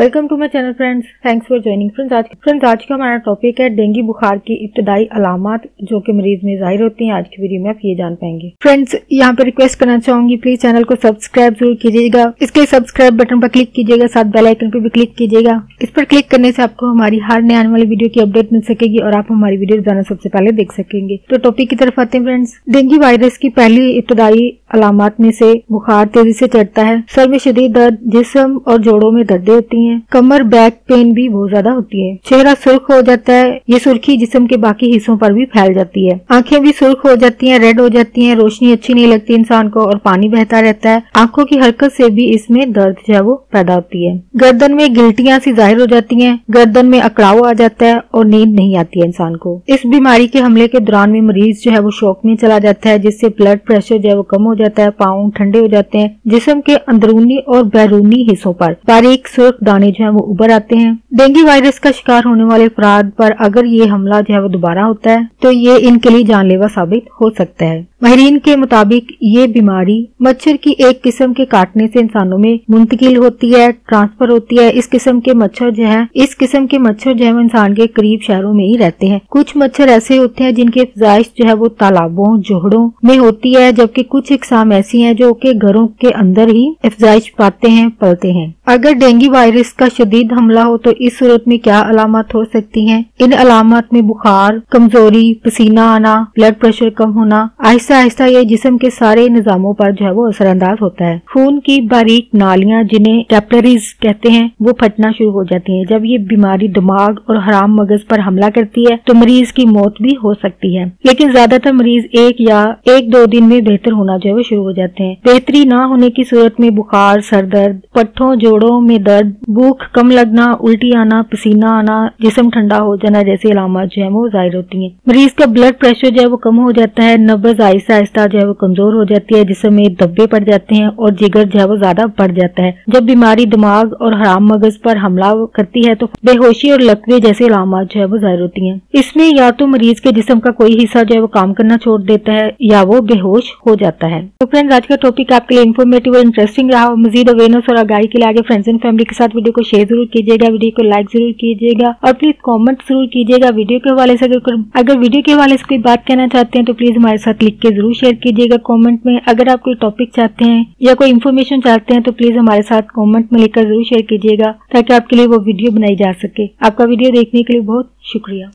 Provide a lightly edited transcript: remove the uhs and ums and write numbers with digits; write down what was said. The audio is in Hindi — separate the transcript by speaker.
Speaker 1: Welcome to my channel friends, thanks for joining friends. आज का हमारा टॉपिक है डेंगू बुखार की इब्तदाई अलामात जो कि मरीज में जाहिर होती हैं। आज की वीडियो में आप ये जान पाएंगे। फ्रेंड्स, यहाँ पे रिक्वेस्ट करना चाहूंगी, प्लीज चैनल को सब्सक्राइब जरूर कीजिएगा। इसके सब्सक्राइब बटन पर क्लिक कीजिएगा, साथ बेल आइकन पर भी क्लिक कीजिएगा। इस पर क्लिक करने से आपको हमारी हर नए आने वाली वीडियो की अपडेट मिल सकेगी और आप हमारी वीडियो रोजाना सबसे पहले देख सकेंगे। तो टॉपिक की तरफ आते हैं फ्रेंड्स। डेंगू वायरस की पहली इब्तदाई अलामात में से बुखार तेजी से चढ़ता है, सर में शदीद दर्द, जिस्म और जोड़ों में दर्दें होती हैं, कमर बैक पेन भी बहुत ज्यादा होती है, चेहरा सुर्ख हो जाता है, ये सुर्खी जिस्म के बाकी हिस्सों पर भी फैल जाती है, आंखें भी सुर्ख हो जाती हैं, रेड हो जाती हैं, रोशनी अच्छी नहीं लगती इंसान को और पानी बहता रहता है। आंखों की हरकत से भी इसमें दर्द जो है वो पैदा होती है। गर्दन में गिल्टियां सी जाहिर हो जाती हैं, गर्दन में अकड़ाव आ जाता है और नींद नहीं आती है इंसान को। इस बीमारी के हमले के दौरान में मरीज जो है वो शौक में चला जाता है, जिससे ब्लड प्रेशर जो है वो कम हो जाता है, पाँव ठंडे हो जाते हैं, जिस्म के अंदरूनी और बैरूनी हिस्सों पर बारीक सुर्ख दाने जो है वो उभर आते हैं। डेंगू वायरस का शिकार होने वाले अफराद पर अगर ये हमला जो है वो दोबारा होता है तो ये इनके लिए जानलेवा साबित हो सकता है। माहिरीन के मुताबिक ये बीमारी मच्छर की एक किस्म के काटने से इंसानों में मुंतकिल होती है, ट्रांसफर होती है। इस किस्म के मच्छर जो है वो इंसान के करीब शहरों में ही रहते हैं। कुछ मच्छर ऐसे होते हैं जिनकी अफजाइश जो है वो तालाबों, जोहड़ों में होती है, जबकि कुछ इकसाम ऐसी हैं जो कि घरों के अंदर ही अफजाइश पाते हैं, पलते हैं। अगर डेंगू वायरस का शदीद हमला हो तो इस सूरत में क्या अलामत हो सकती हैं? इन अलामत में बुखार, कमजोरी, पसीना आना, ब्लड प्रेशर कम होना, आहिस्ता आहिस्ता ये जिस्म के सारे निजामों पर जो है वो असरअंदाज होता है। खून की बारीक नालियां जिन्हें कैपिलरीज कहते हैं वो फटना शुरू हो जाती हैं। जब ये बीमारी दिमाग और हराम मगज पर हमला करती है तो मरीज की मौत भी हो सकती है, लेकिन ज्यादातर मरीज एक दो दिन में बेहतर होना जो है वो शुरू हो जाते हैं। बेहतरी ना होने की सूरत में बुखार, सर दर्द, पट्ठों जोड़ों में दर्द, भूख कम लगना, उल्टी आना, पसीना आना, जिस्म ठंडा हो जाना जैसी अलामत जो है वो जाहिर होती है। मरीज का ब्लड प्रेशर जो है वो कम हो जाता है, नब्ज आहिस्ता आहिस्ता जो है वो कमजोर हो जाती है, जिस्म में धब्बे पड़ जाते हैं और जिगर जो है वो ज्यादा बढ़ जाता है। जब बीमारी दिमाग और हराम मगज पर हमला करती है तो बेहोशी और लकवे जैसी अलामत जो है वो जाहिर होती है। इसमें या तो मरीज के जिस्म का कोई हिस्सा जो है वो काम करना छोड़ देता है या वो बेहोश हो जाता है। तो फ्रेंड्स, आज का टॉपिक आपके लिए इन्फॉर्मेटिव और इंटरेस्टिंग रहा हो। मजीद अवेयरनेस और आगाही के लिए आगे फ्रेंड्स एंड फैमिली के साथ वीडियो को शेयर जरूर कीजिएगा, वीडियो को लाइक जरूर कीजिएगा और प्लीज कमेंट जरूर कीजिएगा। वीडियो के हवाले से अगर वीडियो के हवाले से कोई बात कहना चाहते हैं तो प्लीज हमारे साथ लिख के जरूर शेयर कीजिएगा कमेंट में। अगर आप कोई टॉपिक चाहते हैं या कोई इन्फॉर्मेशन चाहते हैं तो प्लीज हमारे साथ कमेंट में लिखकर जरूर शेयर कीजिएगा ताकि आपके लिए वो वीडियो बनाई जा सके। आपका वीडियो देखने के लिए बहुत शुक्रिया।